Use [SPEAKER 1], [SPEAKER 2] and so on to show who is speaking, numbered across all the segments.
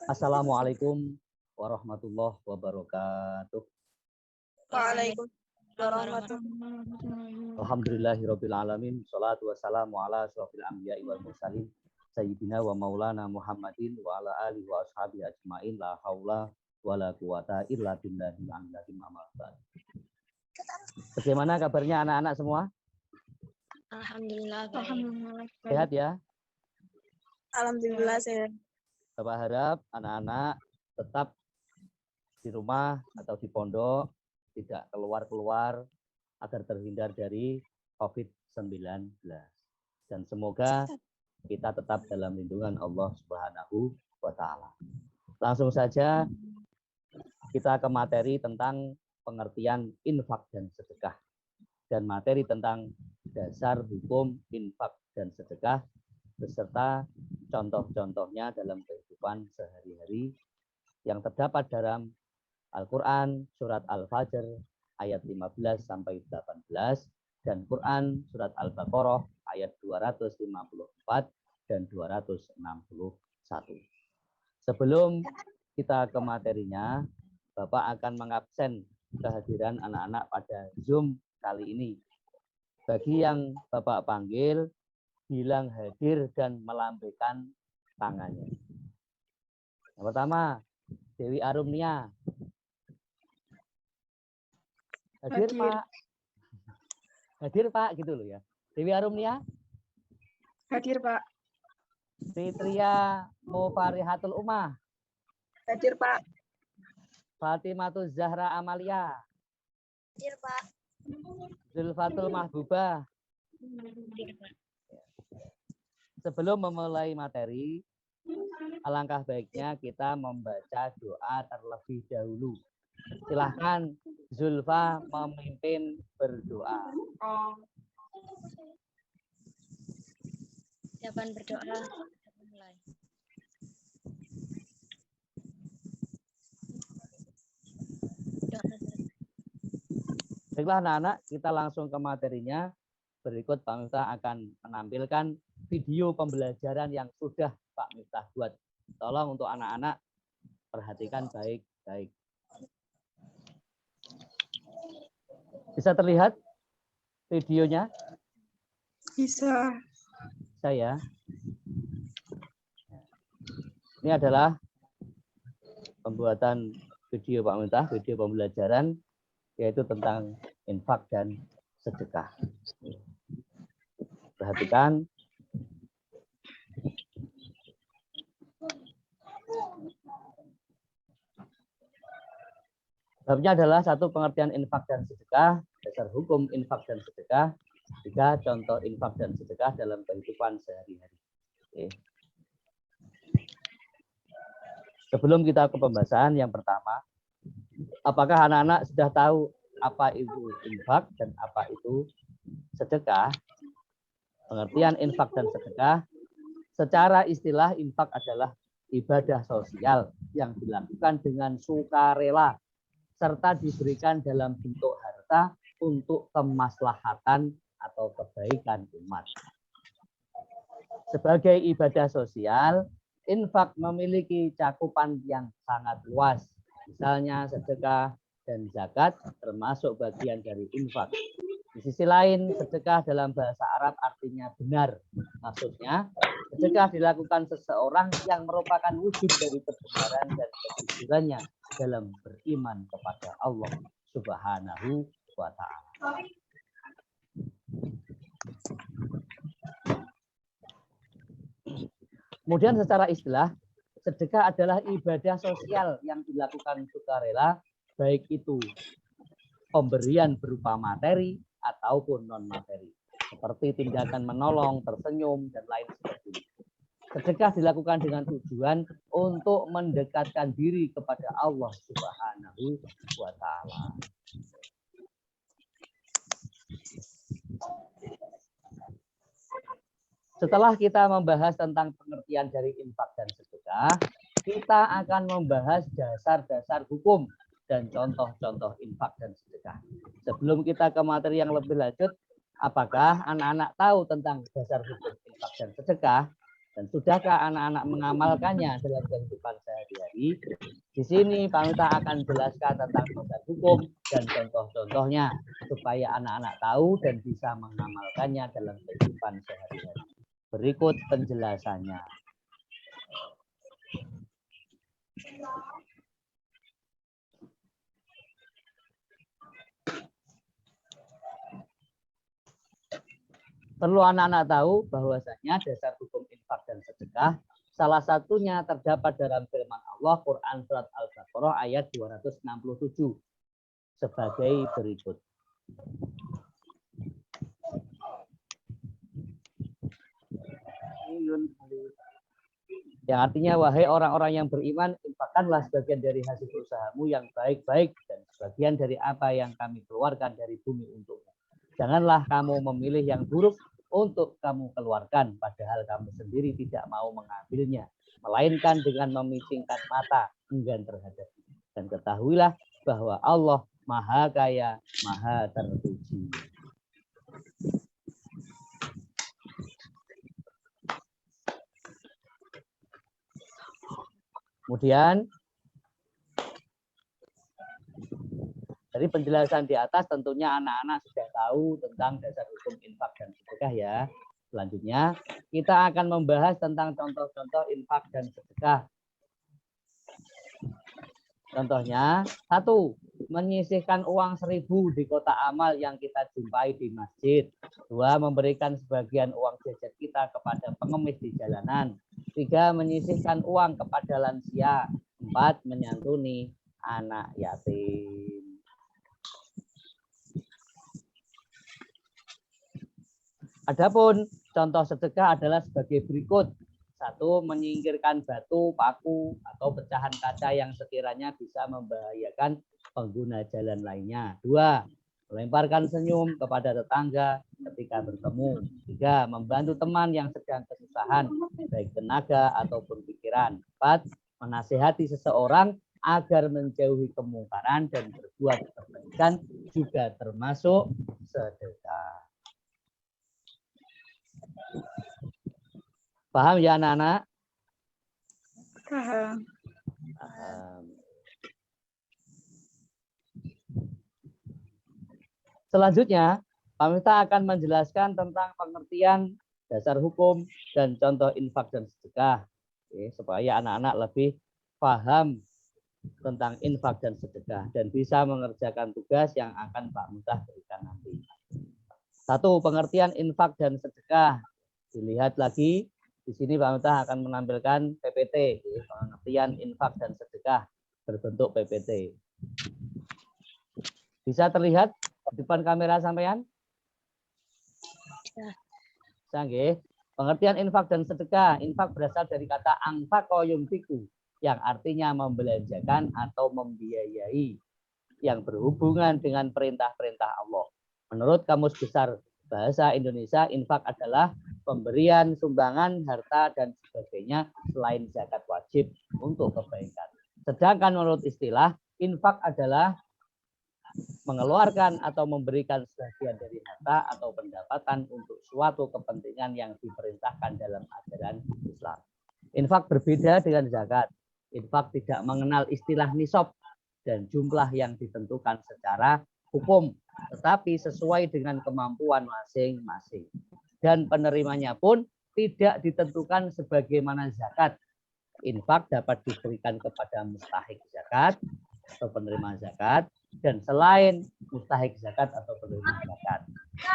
[SPEAKER 1] Assalamualaikum warahmatullahi wabarakatuh.
[SPEAKER 2] Waalaikumsalam.
[SPEAKER 1] Alhamdulillahirabbil alamin. Shalatu wassalamu ala asyrofil anbiya'i wal mursalin sayyidina wa maulana Muhammadin wa ala alihi wa ashabihi ajmain. La haula wala quwata illa billahil aliyyil azim. Bagaimana kabarnya anak-anak semua?
[SPEAKER 2] Alhamdulillah.
[SPEAKER 1] Sehat ya?
[SPEAKER 2] Alhamdulillah sehat.
[SPEAKER 1] Bapak harap anak-anak tetap di rumah atau di pondok, tidak keluar-keluar agar terhindar dari COVID-19. Dan semoga kita tetap dalam lindungan Allah Subhanahu wa Ta'ala. Langsung saja kita ke materi tentang pengertian infak dan sedekah, dan materi tentang dasar hukum infak dan sedekah beserta contoh-contohnya dalam kehidupan sehari-hari yang terdapat dalam Al-Quran surat Al-Fajr ayat 15 sampai 18 dan Quran surat Al-Baqarah ayat 254 dan 261. Sebelum kita ke materinya, Bapak akan mengabsen kehadiran anak-anak pada Zoom kali ini. Bagi yang Bapak panggil, bilang hadir dan melambaikan tangannya. Yang pertama, Dewi Arumnia. Hadir, Pak. Hadir, Pak, gitu loh ya. Dewi Arumnia.
[SPEAKER 2] Hadir, Pak.
[SPEAKER 1] Fitria Mufarihatul Ummah.
[SPEAKER 2] Hadir, Pak.
[SPEAKER 1] Fatimatul Zahra Amalia.
[SPEAKER 2] Hadir, Pak.
[SPEAKER 1] Zulfatul Mahbubah.
[SPEAKER 2] Hadir, Pak.
[SPEAKER 1] Sebelum memulai materi, alangkah baiknya kita membaca doa terlebih dahulu. Silahkan Zulfa memimpin berdoa.
[SPEAKER 2] Siapaan berdoa? Mulai.
[SPEAKER 1] Baiklah anak-anak, kita langsung ke materinya. Berikut Pak Miftah akan menampilkan video pembelajaran yang sudah Pak Miftah buat. Tolong untuk anak-anak perhatikan baik-baik. Bisa terlihat videonya?
[SPEAKER 2] Bisa.
[SPEAKER 1] Saya. Ini adalah pembuatan video Pak Miftah, video pembelajaran yaitu tentang infak dan sedekah. Perhatikan. Babnya adalah satu, pengertian infak dan sedekah, dasar hukum infak dan sedekah, tiga, contoh infak dan sedekah dalam kehidupan sehari-hari. Oke. Sebelum kita ke pembahasan yang pertama, apakah anak-anak sudah tahu apa itu infak dan apa itu sedekah? Pengertian infak dan sedekah, secara istilah infak adalah ibadah sosial yang dilakukan dengan sukarela serta diberikan dalam bentuk harta untuk kemaslahatan atau kebaikan umat. Sebagai ibadah sosial, infak memiliki cakupan yang sangat luas. Misalnya sedekah dan zakat termasuk bagian dari infak. Di sisi lain, sedekah dalam bahasa Arab artinya benar. Maksudnya, sedekah dilakukan seseorang yang merupakan wujud dari kebenaran dan kejujurannya dalam beriman kepada Allah Subhanahu wa Ta'ala. Kemudian secara istilah, sedekah adalah ibadah sosial yang dilakukan sukarela, baik itu pemberian berupa materi ataupun non-materi, seperti tindakan menolong, tersenyum, dan lain sebagainya. Sedekah dilakukan dengan tujuan untuk mendekatkan diri kepada Allah Subhanahu wa Ta'ala. Setelah kita membahas tentang pengertian dari infak dan sedekah, kita akan membahas dasar-dasar hukum dan contoh-contoh infak dan sedekah. Sebelum kita ke materi yang lebih lanjut, apakah anak-anak tahu tentang dasar hukum infak dan sedekah? Dan sudahkah anak-anak mengamalkannya dalam kehidupan sehari-hari? Di sini Pak Miftah akan jelaskan tentang dasar hukum dan contoh-contohnya supaya anak-anak tahu dan bisa mengamalkannya dalam kehidupan sehari-hari. Berikut penjelasannya. Perlu anak-anak tahu bahwasanya dasar hukum infak dan sedekah salah satunya terdapat dalam firman Allah Quran surat Al-Baqarah ayat 267 sebagai berikut. Yang artinya, wahai orang-orang yang beriman, infakkanlah sebagian dari hasil usahamu yang baik-baik dan sebagian dari apa yang kami keluarkan dari bumi untukmu. Janganlah kamu memilih yang buruk untuk kamu keluarkan, padahal kamu sendiri tidak mau mengambilnya, melainkan dengan memisingkan mata enggan terhadapnya. Dan ketahuilah bahwa Allah Maha Kaya, Maha Terpuji. Kemudian dari penjelasan di atas tentunya anak-anak sudah tahu tentang dasar hukum infak dan sedekah ya. Selanjutnya kita akan membahas tentang contoh-contoh infak dan sedekah. Contohnya, 1. Menyisihkan uang 1.000 di kotak amal yang kita jumpai di masjid. 2. Memberikan sebagian uang jajan kita kepada pengemis di jalanan. 3. Menyisihkan uang kepada lansia. 4. Menyantuni anak yatim. Adapun contoh sedekah adalah sebagai berikut. 1. Menyingkirkan batu, paku, atau pecahan kaca yang sekiranya bisa membahayakan pengguna jalan lainnya. 2. Melemparkan senyum kepada tetangga ketika bertemu. 3. Membantu teman yang sedang kesusahan, baik tenaga ataupun pikiran. 4. Menasihati seseorang agar menjauhi kemungkaran dan berbuat kebaikan juga termasuk sedekah. Paham ya anak-anak?
[SPEAKER 2] Paham.
[SPEAKER 1] Selanjutnya, Pak Miftah akan menjelaskan tentang pengertian dasar hukum dan contoh infak dan sedekah. Oke, supaya anak-anak lebih paham tentang infak dan sedekah dan bisa mengerjakan tugas yang akan Pak Miftah berikan nanti. 1. Pengertian infak dan sedekah. Dilihat lagi. Di sini Pak Miftah akan menampilkan PPT, pengertian infak dan sedekah berbentuk PPT. Bisa terlihat di depan kamera sampean? Bisa. Pengertian infak dan sedekah. Infak berasal dari kata anfaqa yunfiqu, yang artinya membelanjakan atau membiayai, yang berhubungan dengan perintah-perintah Allah. Menurut Kamus Besar Bahasa Indonesia, infak adalah pemberian sumbangan, harta, dan sebagainya selain zakat wajib untuk kebaikan. Sedangkan menurut istilah, infak adalah mengeluarkan atau memberikan sebagian dari harta atau pendapatan untuk suatu kepentingan yang diperintahkan dalam ajaran Islam. Infak berbeda dengan zakat. Infak tidak mengenal istilah nisab dan jumlah yang ditentukan secara hukum, tetapi sesuai dengan kemampuan masing-masing. Dan penerimanya pun tidak ditentukan sebagaimana zakat. Infak dapat diberikan kepada mustahik zakat atau penerima zakat, dan selain mustahik zakat atau penerima zakat,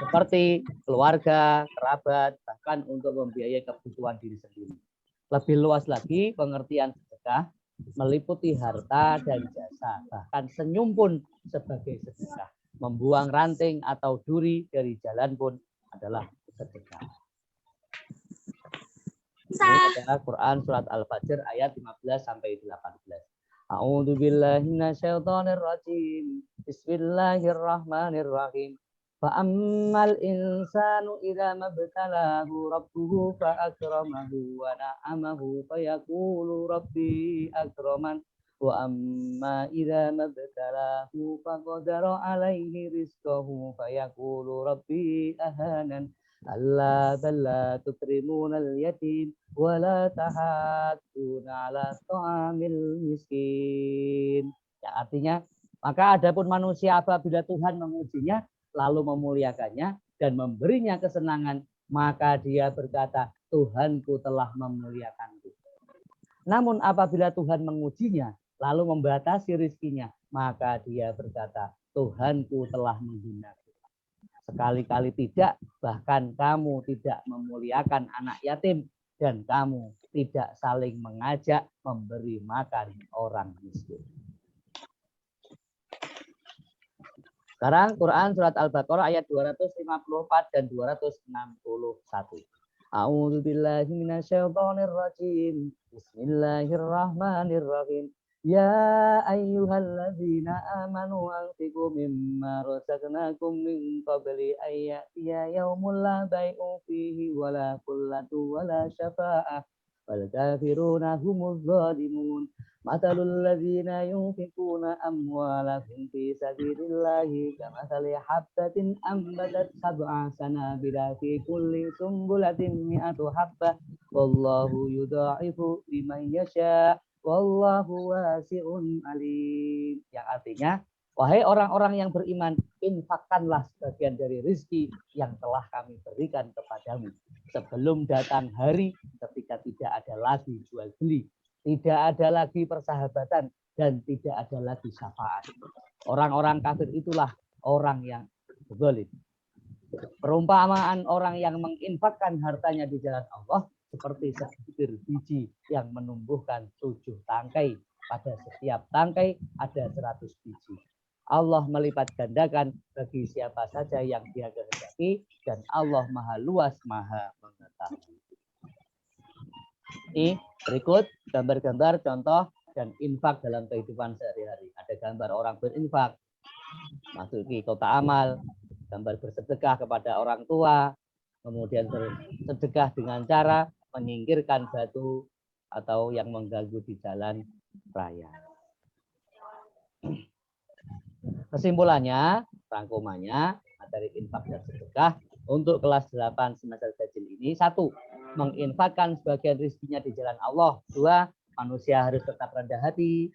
[SPEAKER 1] seperti keluarga, kerabat, bahkan untuk membiayai kebutuhan diri sendiri. Lebih luas lagi, pengertian sedekah meliputi harta dan jasa, bahkan senyum pun sebagai sedekah. Membuang ranting atau duri dari jalan pun adalah sedekah. Ini adalah Quran surat Al-Fajr ayat 15 sampai 18. A'udzu billahi minasyaitonir rajim. Bismillahirrahmanirrahim. Fa ammal insanu idza mabtalahu rabbuhu fa akramahu wa na'amahu fa yaqulu rabbi akraman wa amma idza mabtalahu fa qadara alaihi rizqahu fa yaqulu rabbi ahanan Alla balla tukrimunal yatim wa la tahadduna ala ta'amil miskin. Ya, artinya, maka adapun manusia apabila Tuhan mengujinya, lalu memuliakannya dan memberinya kesenangan, maka dia berkata, Tuhanku telah memuliakanku. Namun apabila Tuhan mengujinya, lalu membatasi rizkinya, maka dia berkata, Tuhanku telah menghinaku. Sekali-kali tidak, bahkan kamu tidak memuliakan anak yatim, dan kamu tidak saling mengajak memberi makan orang miskin. Sekarang Quran surat Al-Baqarah ayat 254 dan 261. A'udzu billahi minasyaitonir rajim. Bismillahirrahmanirrahim. Ya ayyuhalladzina amanu anfiqu mimma razaqnakum min qabli an ya'tiya yaumun la bai'un fihi wala qullatu wala syafa'ah wal kafiruna humuz zalimun. Matalul ladzina yunfiquna amwalahum fi sabilillahi kamathali habbatin ambatat sab'a sanabila fi kulli sumbulatin mi'atu habbah wallahu yudha'ifu liman yasha wallahu wasi'un alim. Yang artinya, wahai orang-orang yang beriman, infakkanlah sebagian dari rezeki yang telah kami berikan kepadamu sebelum datang hari ketika tidak ada lagi jual beli, tidak ada lagi persahabatan, dan tidak ada lagi syafaat. Orang-orang kafir itulah orang yang zalim. Perumpamaan orang yang menginfakkan hartanya di jalan Allah seperti sebutir biji yang menumbuhkan 7 tangkai. Pada setiap tangkai ada 100 biji. Allah melipat gandakan bagi siapa saja yang dia kehendaki, dan Allah maha luas, maha mengetahui. Ini berikut gambar-gambar contoh dan infak dalam kehidupan sehari-hari. Ada gambar orang berinfak, masuki kota amal, gambar bersedekah kepada orang tua, kemudian bersedekah dengan cara menyingkirkan batu atau yang mengganggu di jalan raya. Kesimpulannya, rangkumannya, materi infak dan sedekah untuk kelas 8 semester ganjil ini: 1. Menginfakkan sebagian rezekinya di jalan Allah. 2. Manusia harus tetap rendah hati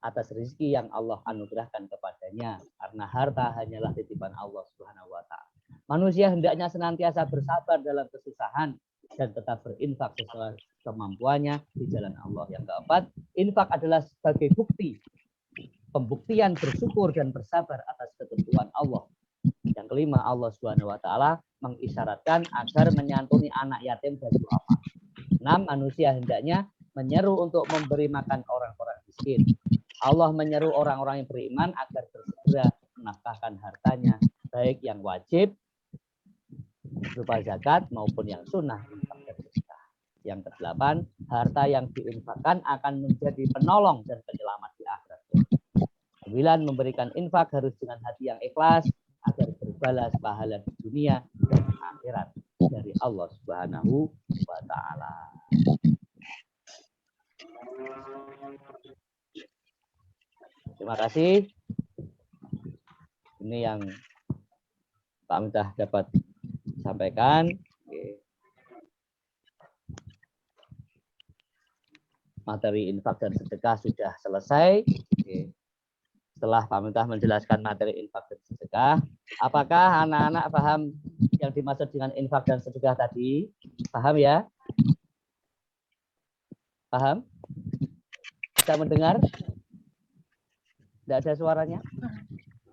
[SPEAKER 1] atas rezeki yang Allah anugerahkan kepadanya, karena harta hanyalah titipan Allah Subhanahu wa Ta'ala. Manusia hendaknya senantiasa bersabar dalam kesusahan dan tetap berinfak sesuai kemampuannya di jalan Allah. Yang keempat, infak adalah sebagai bukti, pembuktian bersyukur dan bersabar atas ketentuan Allah. Yang kelima, Allah Subhanahu wa Ta'ala mengisyaratkan agar menyantuni anak yatim dan duafa. 6. Manusia hendaknya menyeru untuk memberi makan orang-orang miskin. Allah menyeru orang-orang yang beriman agar bersegera menafkahkan hartanya, baik yang wajib berupa zakat maupun yang sunnah infak dan sedekah. Yang ke-8, harta yang diinfakkan akan menjadi penolong dan penyelamat di akhirat. 9. Memberikan infak harus dengan hati yang ikhlas agar berbalas pahala di dunia dan akhirat dari Allah Subhanahu wa Ta'ala. Terima kasih. Ini yang Pak Miftah dapat sampaikan. Materi infak dan sedekah sudah selesai. Setelah Pak Miftah menjelaskan materi infak dan sedekah, apakah anak-anak paham yang dimaksud dengan infak dan sedekah tadi? Paham ya? Paham? Bisa mendengar? Tidak ada suaranya?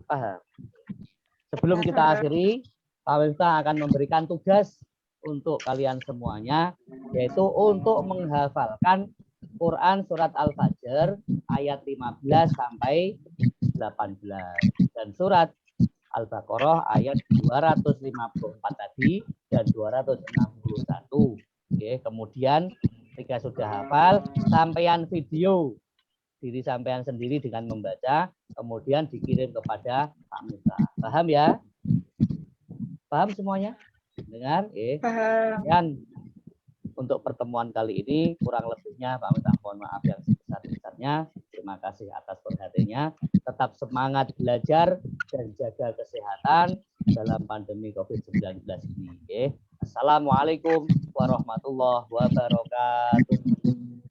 [SPEAKER 1] Paham. Sebelum kita akhiri, Pak Miftah akan memberikan tugas untuk kalian semuanya, yaitu untuk menghafalkan Quran surat Al-Fajr ayat 15 sampai 18 dan surat Al-Baqarah ayat 254 tadi dan 261. Oke, kemudian ketika sudah hafal, sampean video diri sampean sendiri dengan membaca, kemudian dikirim kepada Pak Miftah. Paham ya? Paham semuanya? Dengar?
[SPEAKER 2] Paham.
[SPEAKER 1] Dan untuk pertemuan kali ini kurang lebihnya Pak Miftah mohon maaf yang sebesar-besarnya. Terima kasih atas perhatiannya. Tetap semangat belajar dan jaga kesehatan. dalam pandemi COVID-19 ini. Assalamualaikum warahmatullahi wabarakatuh.